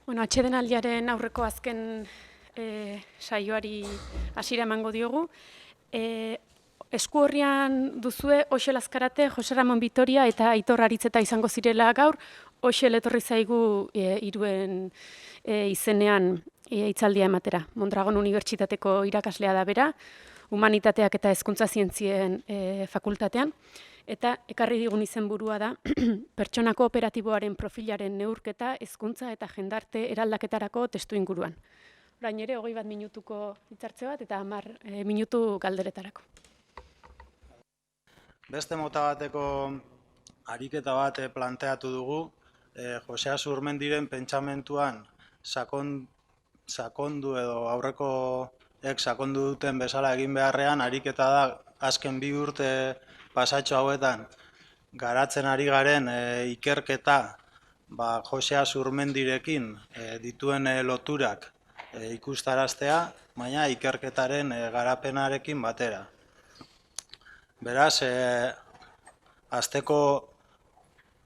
Bueno, atsedenaldiaren aurreko azken saioari hasiera emango diogu. Esku horrian duzue Oxel Azkarate, Jose Ramon Vitoria eta Aitor Aritzeta izango zirela gaur. Oxel etorri zaigu hiruen izenean hitzaldia ematera. Mondragon Unibertsitateko irakaslea da bera, Humanitateak eta Hezkuntza Zientzien fakultatean. Eta ekarri digun izenburua da pertsona kooperatiboaren profilaren neurketa, hezkuntza eta jendarte eraldaketarako testuinguruan. Orain ere, 21 minutuko hitzartze bat eta 10 minutu galderetarako. Beste mota bateko ariketa bat planteatu dugu, Jose Azurmendiren pentsamentuan sakondu edo aurrekoek sakondu duten bezala egin beharrean, ariketa da azken 2 urte pasatxo hauetan garatzen ari garen ikerketa Jose Azurmendirekin dituen loturak ikustaraztea, baina ikerketaren garapenarekin batera. Beraz, hasteko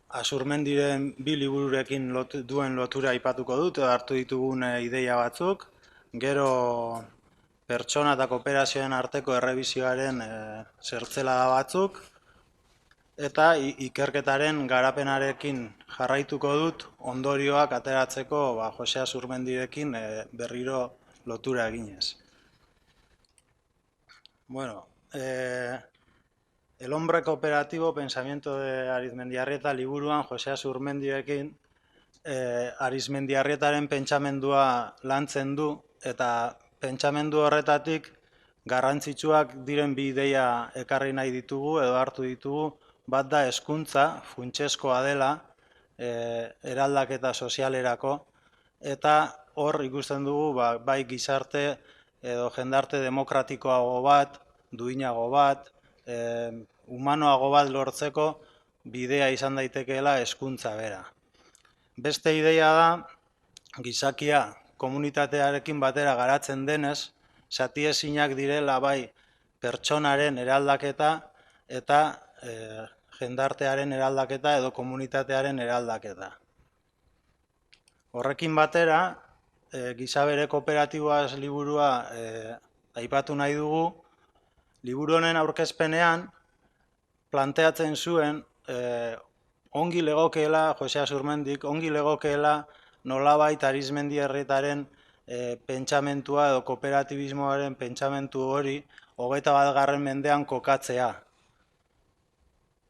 Azurmendiren 2 libururekin duen lotura aipatuko dut, edo hartu ditugun ideia batzuk, gero pertsona eta kooperazioen arteko errebizioaren zertzelada batzuk, eta ikerketaren garapenarekin jarraituko dut ondorioak ateratzeko Jose Azurmendirekin berriro lotura eginez. Bueno, El hombre cooperativo, pensamiento de Arizmendiarrieta liburuan Jose Azurmendirekin Arizmendiarrietaren pentsamendua lantzen du, eta pentsamendu horretatik garrantzitsuak diren 2 ideia ekarri nahi ditugu edo hartu ditugu. Bat da hezkuntza, funtsezkoa dela eraldaketa sozialerako, eta hor ikusten dugu bai gizarte edo jendarte demokratikoago bat, duinago bat, humanoago bat lortzeko bidea izan daitekeela hezkuntza bera. Beste ideia da, gizakia komunitatearekin batera garatzen denez, zatiezinak direla bai pertsonaren eraldaketa eta jendartearen eraldaketa edo komunitatearen eraldaketa. Horrekin batera, Gizabere kooperatiboaz liburua aipatu nahi dugu. Liburu honen aurkezpenean planteatzen zuen ongi legokeela, Jose Azurmendik, ongi legokeela nolabait Arizmendiarrietaren pentsamentua edo kooperatibismoaren pentsamentu hori 21. mendean kokatzea.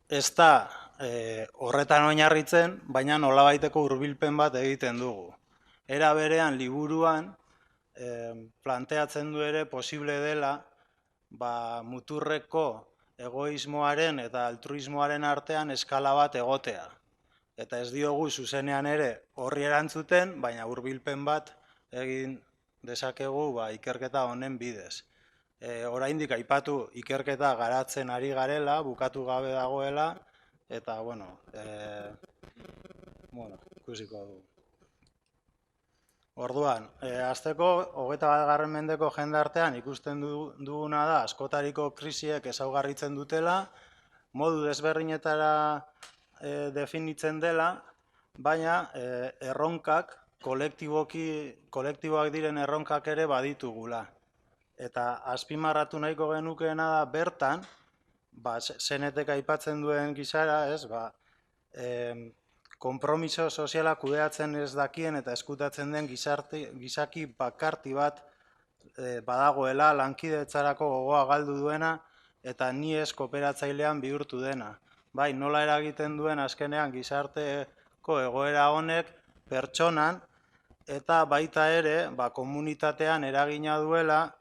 Ez da horretan oinarritzen, baina nolabaiteko hurbilpen bat egiten dugu. Era berean liburuan planteatzen du ere posible dela muturreko egoismoaren eta altruismoaren artean eskala bat egotea. Eta ez diogu zuzenean ere horri erantzuten, baina hurbilpen bat egin dezakegu ikerketa honen bidez. Oraindik aipatu ikerketa garatzen ari garela, bukatu gabe dagoela, eta, ikusiko dugu. Orduan, hasteko 21. mendeko jendartean ikusten duguna da askotariko krisiek ezaugarritzen dutela, modu desberdinetara definitzen dela, baina erronkak, kolektiboak diren erronkak ere baditugula. Eta azpimarratu nahiko genukeena da bertan, zenetek aipatzen duen gizara, konpromiso soziala kudeatzen ez dakien eta eskutatzen den gizaki bakarti bat badagoela, lankidetzarako gogoa galdu duena eta ni ez kooperatzailean bihurtu dena. Bai, nola eragiten duen azkenean gizarteko egoera honek pertsonan eta baita ere komunitatean eragina duela,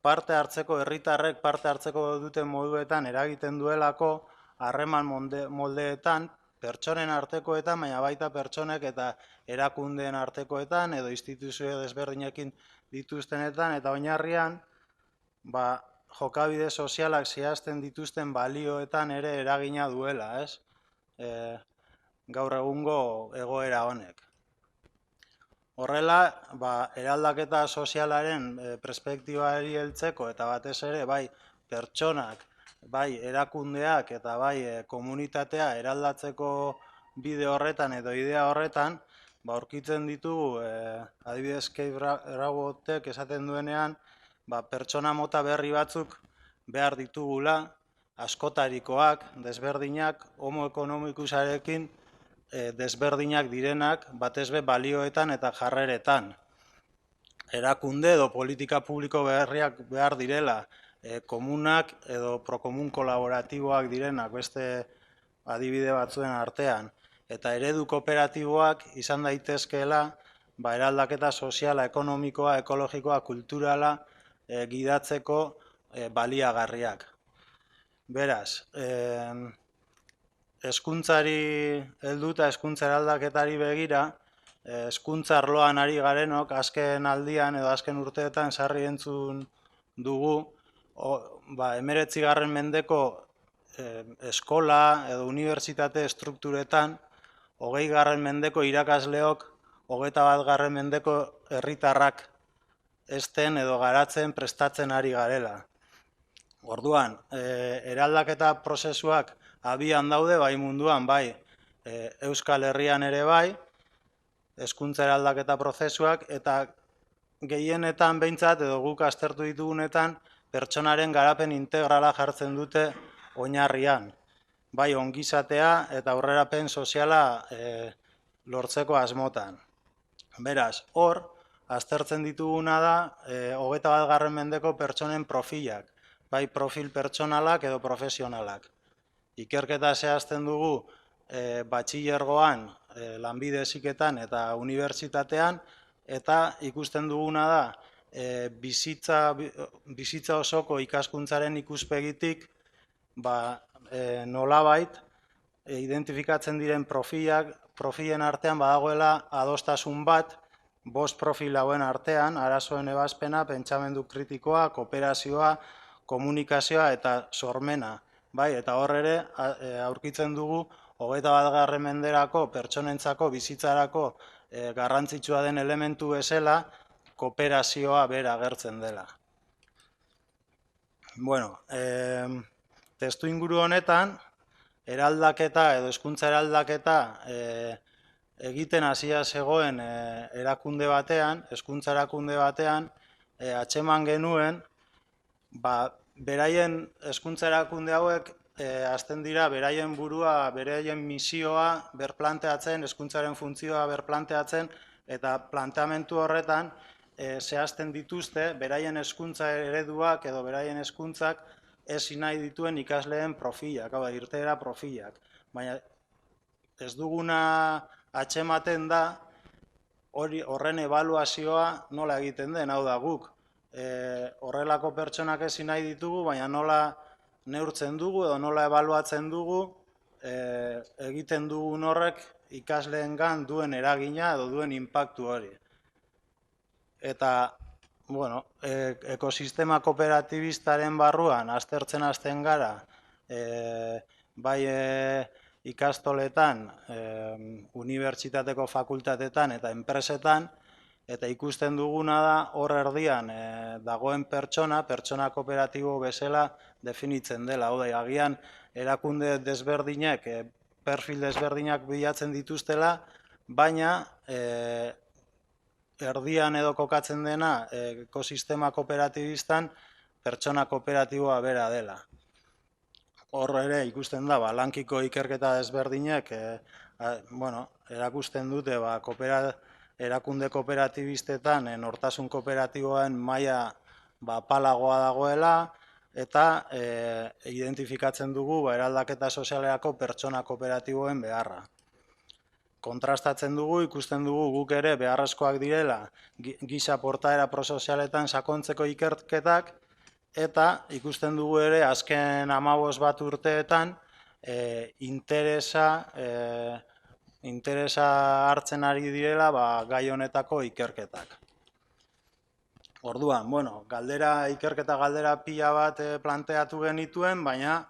parte hartzeko, herritarrek parte hartzeko duten moduetan eragiten duelako harreman moldeetan, pertsonen artekoetan, baina baita pertsonek eta erakundeen artekoetan edo instituzio desberdinekin dituztenetan, eta oinarrian jokabide sozialak zehazten dituzten balioetan ere eragina duela, gaur egungo egoera honek. Horrela, eraldaketa sozialaren perspektibari heltzeko eta batez ere bai pertsonak, bai erakundeak eta bai komunitatea eraldatzeko bide horretan edo idea horretan, aurkitzen ditugu, adibidez Keith Rabotek esaten duenean, pertsona mota berri batzuk behar ditugula, askotarikoak, desberdinak, homo ekonomikusarekin desberdinak direnak, batez be balioetan eta jarreretan. Erakunde edo politika publiko berriak behar direla, komunak edo prokomun kolaboratiboak direnak beste adibide batzuen artean, eta eredu kooperatiboak izan daitezkeela eraldaketa soziala, ekonomikoa, ekologikoa, kulturala gidatzeko baliagarriak. Beraz, hezkuntzari heldu eta hezkuntza eraldaketari begira, hezkuntza arloan ari garenok azken aldian edo azken urteetan sarri entzun dugu 19. mendeko eskola edo unibertsitate estrukturetan 20. mendeko irakasleok 21. mendeko herritarrak ezten edo garatzen prestatzen ari garela. Orduan, eraldaketa prozesuak abian daude bai munduan, bai Euskal Herrian ere bai, hezkuntza eraldaketa prozesuak, eta gehienetan behintzat edo guk aztertu ditugunetan pertsonaren garapen integrala jartzen dute oinarrian, bai ongizatea eta aurrerapen soziala lortzeko asmotan. Beraz, hor, aztertzen dituguna da 21. mendeko pertsonen profilak, bai profil pertsonalak edo profesionalak. Ikerketa zehazten dugu batxilergoan, lanbide heziketan eta unibertsitatean, eta ikusten duguna da bizitza osoko ikaskuntzaren ikuspegitik nolabait identifikatzen diren profilen artean badagoela adostasun bat, 5 profil hauen artean, arazoen ebazpena, pentsamendu kritikoa, kooperazioa, komunikazioa eta sormena. Eta hor ere aurkitzen dugu 21. menderako pertsonentzako bizitzarako garrantzitsua den elementu bezala kooperazioa bera agertzen dela. Testu inguru honetan, eraldaketa edo hezkuntza eraldaketa egiten hasia zegoen erakunde batean, hezkuntza erakunde batean, atzeman genuen, beraien hezkuntza erakunde hauek hasten dira beraien burua, beraien misioa berplanteatzen, hezkuntzaren funtzioa berplanteatzen, eta planteamendu horretan zehazten dituzte beraien hezkuntza ereduak edo beraien hezkuntzak ezin nahi dituen ikasleen profilak, irteera profilak. Baina ez duguna atzematen da horren ebaluazioa nola egiten den, hau da guk. Horrelako pertsonak ezin nahi ditugu, baina nola neurtzen dugu edo nola ebaluatzen dugu egiten dugun horrek ikasleengan duen eragina edo duen inpaktu hori. Eta, ekosistema kooperatibistaren barruan aztertzen hasten gara, bai ikastoletan, unibertsitateko fakultatetan eta enpresetan, eta ikusten duguna da hor erdian dagoen pertsona kooperatibo bezala definitzen dela. Hau da, agian erakunde desberdinak, perfil desberdinak bilatzen dituztela, baina erdian edo kokatzen dena ekosistema kooperatibistan pertsona kooperatiboa bera dela. Hor ere ikusten da, lankiko ikerketa desberdinak erakusten dute erakunde kooperatibistetan nortasun kooperatiboen maila apalagoa dagoela, eta identifikatzen dugu eraldaketa sozialerako pertsona kooperatiboen beharra. Kontrastatzen dugu, ikusten dugu guk ere beharrezkoak direla giza portaera prosozialetan sakontzeko ikerketak, eta ikusten dugu ere azken 15 urteetan interesa hartzen ari direla gai honetako ikerketak. Orduan, ikerketa galdera pila bat planteatu genituen, baina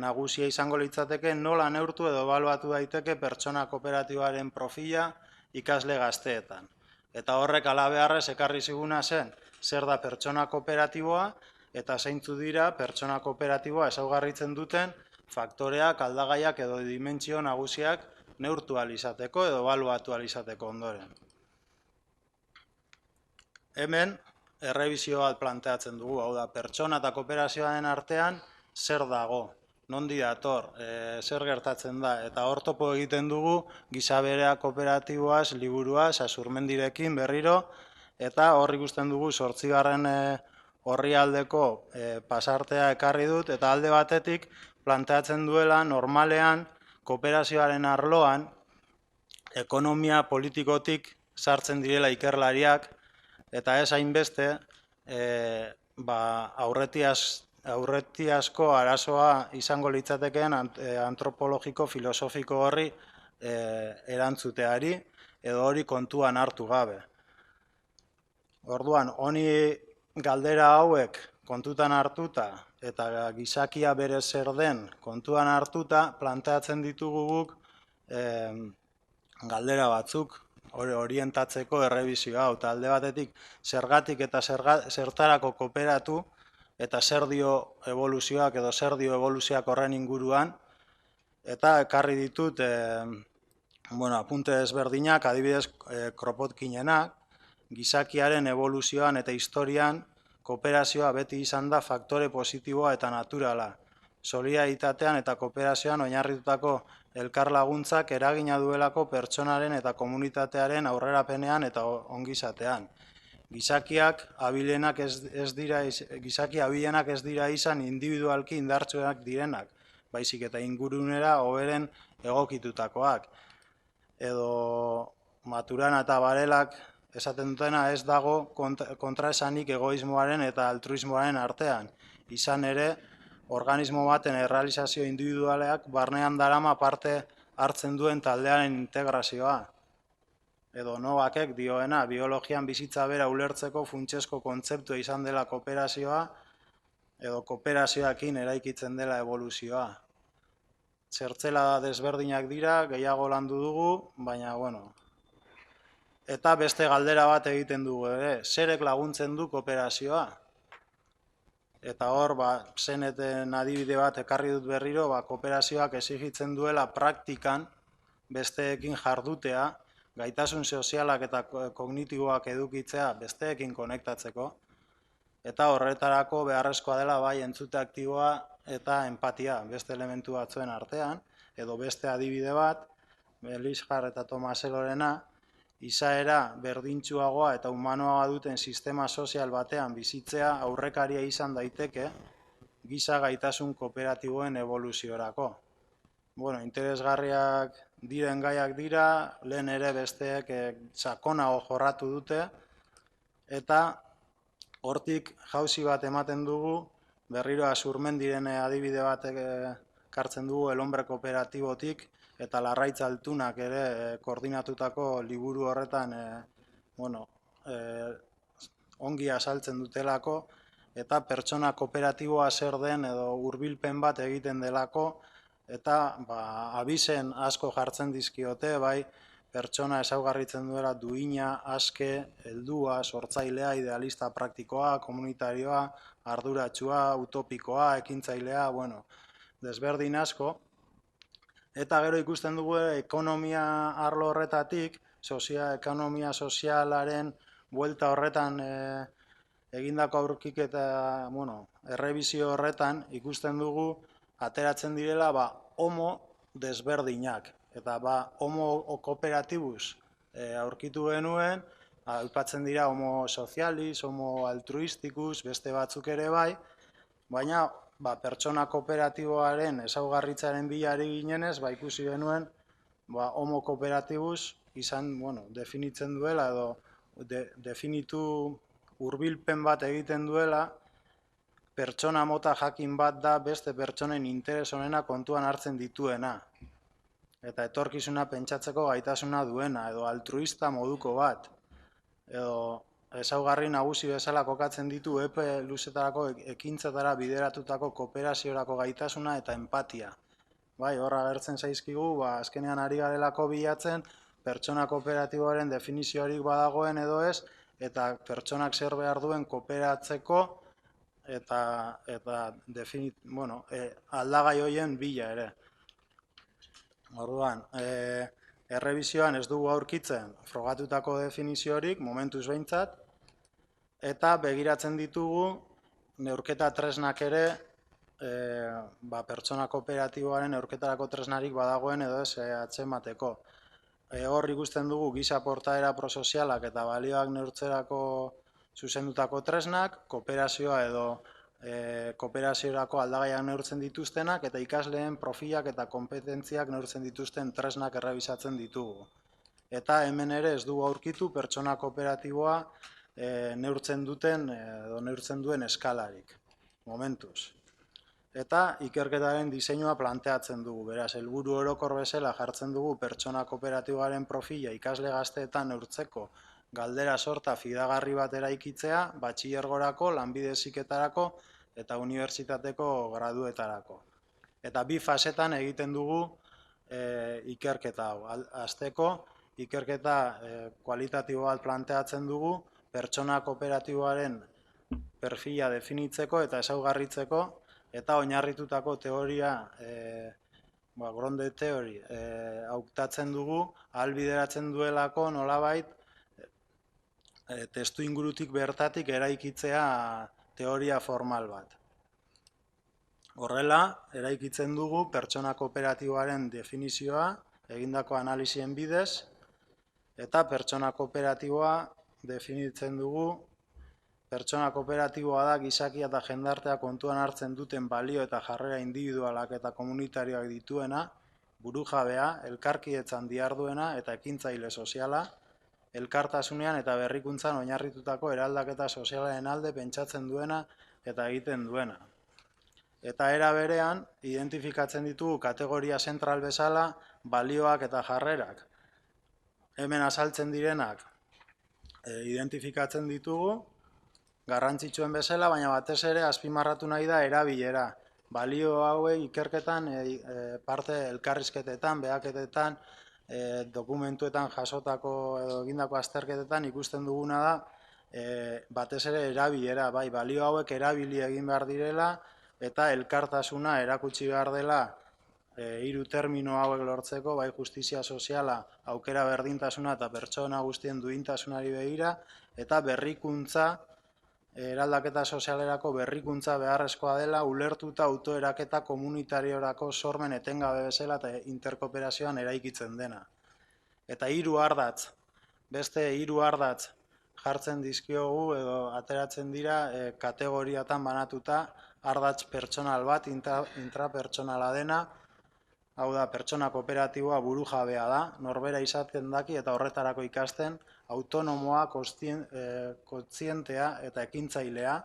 nagusia izango litzateke nola neurtu edo ebaluatu daiteke pertsona kooperatiboaren profila ikasle gazteetan. Eta horrek halabeharrez ekarri ziguna zen, zer da pertsona kooperatiboa, eta zeintzu dira pertsona kooperatiboa ezaugarritzen duten faktoreak, aldagaiak edo dimentsio nagusiak neurtu ahal izateko edo ebaluatu ahal izateko ondoren. Hemen, errebisio bat planteatzen dugu, hau da, pertsona eta kooperazioaren artean zer dago, nondi dator, zer gertatzen da, eta hor topo egiten dugu Gizaberea kooperatiboaz, liburuaz, Azurmendirekin berriro, eta hor ikusten dugu 8. Orrialdeko pasartea ekarri dut, eta alde batetik planteatzen duela normalean kooperazioaren arloan ekonomia politikotik sartzen direla ikerlariak, eta ez hainbeste aurretiazko arazoa izango litzatekeen antropologiko filosofiko horri erantzuteari edo hori kontuan hartu gabe. Orduan, honi galdera hauek kontutan hartuta eta gizakia bere zer den kontuan hartuta planteatzen ditugu guk galdera batzuk orientatzeko errebizioa hau, eta alde batetik zergatik eta zertarako kooperatu eta zer dio evoluzioak edo zer dio evoluzioak horren inguruan, eta ekarri ditut apunte desberdinak, adibidez Kropotkinenak, gizakiaren evoluzioan eta historian kooperazioa beti izan da faktore positiboa eta naturala. Solidaritatean eta kooperazioan oinarritutako elkarlaguntzak eragina duelako pertsonaren eta komunitatearen aurrerapenean eta ongizatean. Gizakiak abilenak ez dira izan individualki indartsuenak direnak, baizik eta ingurunera hoberen egokitutakoak. Edo Maturana eta Varelak esaten dutena ez dago kontraesanik egoismoaren eta altruismoaren artean. Izan ere, organismo baten errealizazio individualeak barnean darama parte hartzen duen taldearen integrazioa. Edo Novakek dioena, biologian bizitza bera ulertzeko funtsezko kontzeptua izan dela kooperazioa, edo kooperazioakin eraikitzen dela evoluzioa. Zertzela desberdinak dira, gehiago landu dugu, baina, Eta beste galdera bat egiten dugu ere, zerek laguntzen du kooperazioa? Eta hor, zeneten adibide bat ekarri dut berriro, kooperazioak exigitzen duela praktikan besteekin jardutea, gaitasun sozialak eta kognitiboak edukitzea besteekin konektatzeko, eta horretarako beharrezkoa dela bai entzute aktiboa eta empatia beste elementu batzuen artean, edo beste adibide bat, Elishar eta Tomaselorena, izaera berdintsuagoa eta humanoa duten sistema sozial batean bizitzea aurrekaria izan daiteke giza gaitasun kooperatiboen evoluziorako. Interesgarriak diren gaiak dira, lehen ere besteek sakonago jorratu dute, eta hortik jauzi bat ematen dugu, berriro Azurmendiren adibide bat ekartzen dugu El Hombre Kooperatibotik, eta Larraitz Altunak ere koordinatutako liburu horretan ongi azaltzen dutelako, eta pertsona kooperatiboa zer den edo hurbilpen bat egiten delako, eta abizen asko jartzen dizkiote, bai pertsona ezaugarritzen duela duina, aske, heldua, sortzailea, idealista praktikoa, komunitarioa, arduratsua, utopikoa, ekintzailea, desberdin asko. Eta gero ikusten dugu ekonomia arlo horretatik, ekonomia sozialaren buelta horretan egindako aurkiketa, errebizio horretan ikusten dugu ateratzen direla homo desberdinak. Eta homo kooperatibuz aurkitu genuen, aipatzen dira homo sozialis, homo altruistikuz, beste batzuk ere bai, baina pertsona kooperatiboaren ezaugarritzaren bila ari ginenez, ikusi genuen homo kooperatibuz izan, definitzen duela edo definitu hurbilpen bat egiten duela, pertsona mota jakin bat da beste pertsonen interes honena kontuan hartzen dituena. Eta etorkizuna pentsatzeko gaitasuna duena, edo altruista moduko bat, edo ezaugarri nagusi bezala kokatzen ditu epe luzetarako ekintzetara bideratutako kooperaziorako gaitasuna eta empatia. Horra agertzen zaizkigu, azkenean ari garelako bilatzen, pertsona kooperatiboaren definiziorik badagoen edo ez, eta pertsonak zer behar duen kooperatzeko, eta aldagai horien bila ere. Orduan, errebisioan ez dugu aurkitzen frogatutako definiziorik, momentuz behintzat, eta begiratzen ditugu neurketa tresnak ere, pertsona kooperatiboaren neurketarako tresnarik badagoen edo ez atzemateko. Hor ikusten dugu giza portaera prosozialak eta balioak neurtzerako zuzendutako tresnak, kooperazioa edo kooperaziorako aldagaiak neurtzen dituztenak eta ikasleen profilak eta kompetentziak neurtzen dituzten tresnak errebisatzen ditugu. Eta hemen ere ez dugu aurkitu pertsona kooperatiboa neurtzen duen eskalarik, momentuz. Eta ikerketaren diseinua planteatzen dugu, beraz, helburu orokor bezala jartzen dugu pertsona kooperatiboaren profila ikasle gazteetan neurtzeko galdera sorta fidagarri bat eraikitzea, batxilergorako, lanbide heziketarako eta unibertsitateko graduetarako. Eta bi fasetan egiten dugu ikerketa hau. Hasteko, ikerketa kualitatibo bat planteatzen dugu pertsona kooperatiboaren perfila definitzeko eta ezaugarritzeko eta oinarritutako teoria, Gronde teori, hautatzen dugu, ahalbideratzen duelako nolabait testu ingurutik bertatik eraikitzea teoria formal bat. Horrela, eraikitzen dugu pertsona kooperatiboaren definizioa egindako analizien bidez, eta pertsona kooperatiboa definitzen dugu pertsona kooperatiboa da gizakia eta jendartea kontuan hartzen duten balio eta jarrera individualak eta komunitarioak dituena, burujabea, elkarkidetzan diharduena eta ekintzaile soziala, elkartasunean eta berrikuntzan oinarritutako eraldaketa sozialaren alde pentsatzen duena eta egiten duena. Eta era berean, identifikatzen ditugu kategoria zentral bezala balioak eta jarrerak. Hemen azaltzen direnak identifikatzen ditugu, garrantzitsuen bezala, baina batez ere azpimarratu nahi da erabilera. Balio hauei ikerketan, parte elkarrizketetan, behaketetan, dokumentuetan jasotako edo egindako azterketetan ikusten duguna da batez ere erabilera, bai, balio hauek erabili egin behar direla eta elkartasuna erakutsi behar dela hiru termino hauek lortzeko, bai justizia soziala, aukera berdintasuna eta pertsona guztien duintasunari begira, eta berrikuntza, eraldaketa sozialerako berrikuntza beharrezkoa dela, ulertuta autoeraketa komunitariorako sormen etengabe bezala eta interkooperazioan eraikitzen dena. Eta beste hiru ardatz jartzen dizkiogu edo ateratzen dira kategoriatan banatuta, ardatz pertsonal bat, intrapertsonala dena, hau da, pertsona kooperatiboa burujabea da, norbera izaten daki eta horretarako ikasten, autonomoa, kontzientea eta ekintzailea.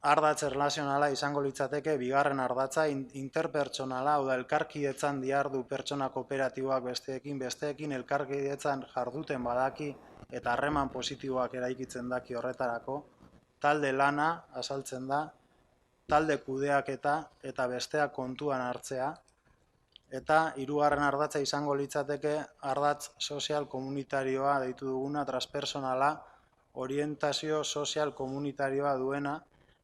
Ardatz erlazionala izango litzateke bigarren ardatza, interpertsonala, hau da, elkarkidetzan dihardu pertsona kooperatiboak besteekin elkarkidetzan jarduten badaki eta harreman positiboak eraikitzen daki horretarako, talde lana azaltzen da, talde kudeaketa eta besteak kontuan hartzea, eta hirugarren ardatza izango litzateke ardatz sozial komunitarioa deitu duguna, transpersonala, orientazio sozial komunitarioa duena,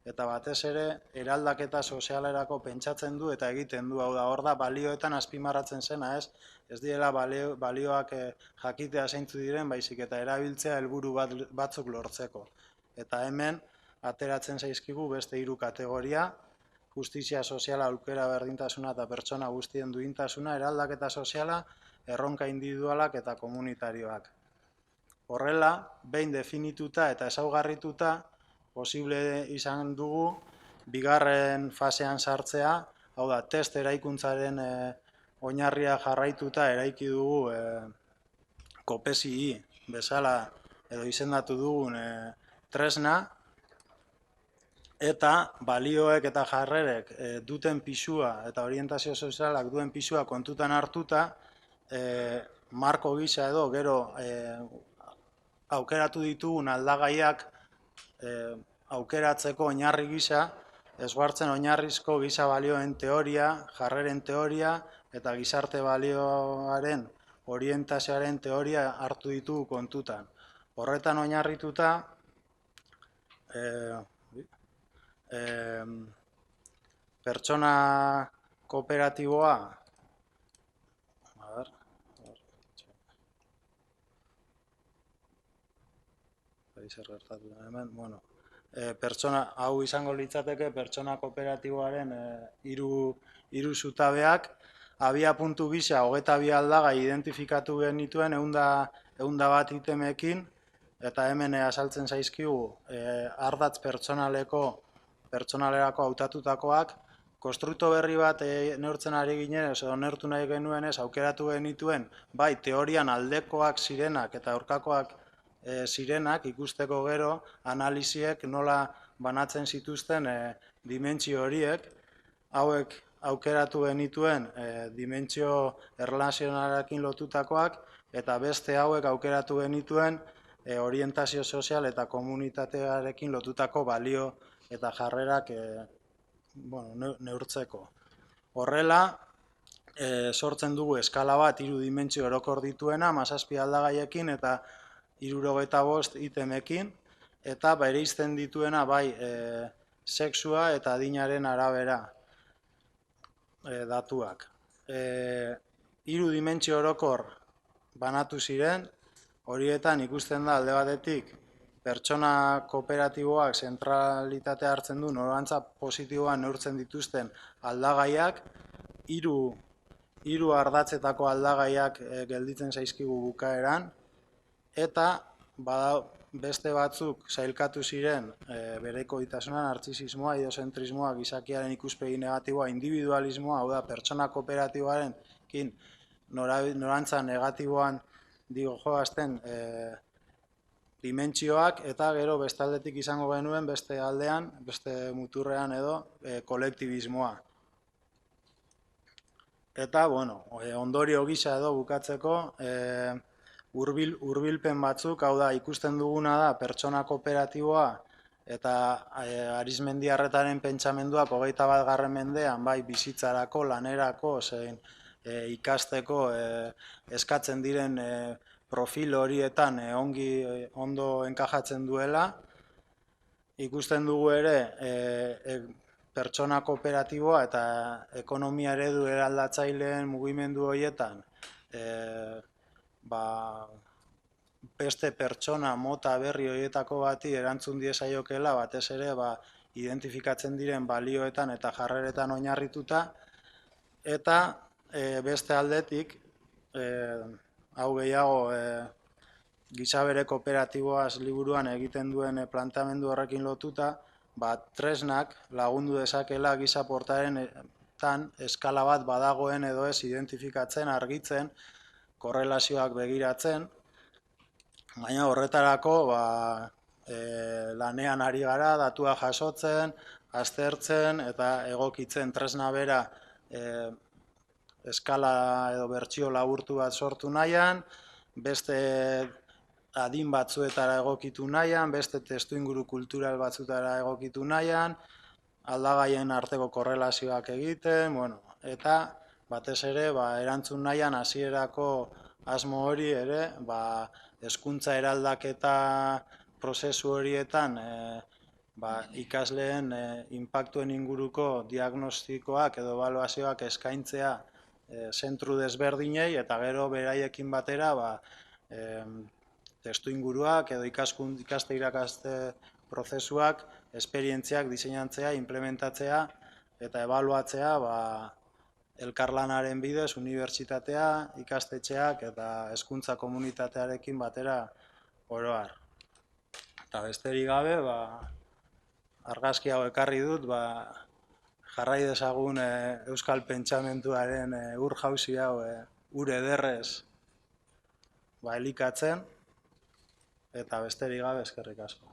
eta batez ere eraldaketa sozialerako pentsatzen du eta egiten du, hau da, hor da balioetan azpimarratzen zena, ez direla balioak jakitea zeintzu diren, baizik eta erabiltzea helburu batzuk lortzeko. Eta hemen ateratzen zaizkigu beste hiru kategoria, justizia soziala, aukera berdintasuna eta pertsona guztien duintasuna, eraldaketa soziala, erronka individualak eta komunitarioak. Horrela, behin definituta eta ezaugarrituta, posible izan dugu bigarren fasean sartzea, hau da, test eraikuntzaren oinarria jarraituta eraiki dugu KOPESI bezala edo izendatu dugun tresna, eta balioek eta jarrerek duten pisua eta orientazio sozialak duen pisua kontutan hartuta, marko gisa edo gero aukeratu ditugun aldagaiak aukeratzeko oinarri gisa, esguartzen oinarrizko giza balioen teoria, jarreren teoria eta gizarte balioaren orientazioaren teoria hartu ditugu kontutan. Horretan oinarrituta, pertsona kooperatiboa zer gertatu da hemen, bueno, pertsona, hau izango litzateke pertsona kooperatiboaren hiru zutabeak, abia puntu gisa 22 aldagai identifikatu genituen 101 itemekin, eta hemen azaltzen zaizkigu ardatz pertsonalerako hautatutakoak, konstrukto berri bat neurtzen ari ginen, edo neurtu nahi genuenez, aukeratu genituen, bai teorian aldekoak zirenak eta aurkakoak zirenak, ikusteko gero, analiziek nola banatzen zituzten dimentsio horiek, hauek aukeratu genituen dimentsio erlazionalarekin lotutakoak, eta beste hauek aukeratu genituen orientazio sozial eta komunitatearekin lotutako balio eta jarrerak neurtzeko. Horrela, sortzen dugu eskala bat 3 dimentsio orokor dituena, 17 aldagaiekin eta 75 itemekin, eta bereizten dituena bai sexua eta adinaren arabera datuak. 3 dimentsio orokor banatu ziren, horietan ikusten da alde batetik pertsona kooperatiboak zentralitatea hartzen du norantza positiboan neurtzen dituzten aldagaiak, 3 ardatzetako aldagaiak gelditzen zaizkigu bukaeran, eta beste batzuk sailkatu ziren berekoitasunan, nartzisismoa, idiozentrismoa, gizakiaren ikuspegi negatiboa, individualismoa, hau da, pertsona kooperatiboarekin norantza negatiboan joazten dimentsioak, eta gero beste aldetik izango genuen beste aldean, beste muturrean edo, kolektibismoa. Eta, bueno, ondorio gisa edo bukatzeko, hurbilpen batzuk, hau da, ikusten duguna da pertsona kooperatiboa eta Arizmendiarretaren pentsamenduak 21. mendean, bai bizitzarako, lanerako, zein ikasteko eskatzen diren profil horietan ondo enkajatzen duela. Ikusten dugu ere pertsona kooperatiboa eta ekonomia eredu eraldatzaileen mugimendu horietan beste pertsona mota berri horietako bati erantzun diezaiokela, batez ere identifikatzen diren balioetan eta jarreretan oinarrituta, eta beste aldetik, hau gehiago gizabere kooperatiboaz liburuan egiten duen planteamendu horrekin lotuta, tresnak lagundu dezakela giza portaeretan eskala bat badagoen edo ez identifikatzen, argitzen, korrelazioak begiratzen, baina horretarako lanean ari gara, datua jasotzen, aztertzen eta egokitzen tresna bera eskala edo bertsio laburtu bat sortu nahian, beste adin batzuetara egokitu nahian, beste testuinguru kultural batzutara egokitu nahian, aldagaien arteko korrelazioak egiten, eta batez ere erantzun nahian hasierako asmo hori ere, hezkuntza eraldaketa prozesu horietan ikasleen inpaktuen inguruko diagnostikoak edo ebaluazioak eskaintzea zentru desberdinei, eta gero beraiekin batera testuinguruak edo ikaste irakaste prozesuak, esperientziak diseinatzea, implementatzea eta ebaluatzea elkarlanaren bidez, unibertsitatea, ikastetxeak eta hezkuntza komunitatearekin batera oro har. Eta besterik gabe, argazki hau ekarri dut, jarrai dezagun euskal pentsamenduaren ur-jauzi hau ur ederrez elikatzen, eta besterik gabe eskerrik asko.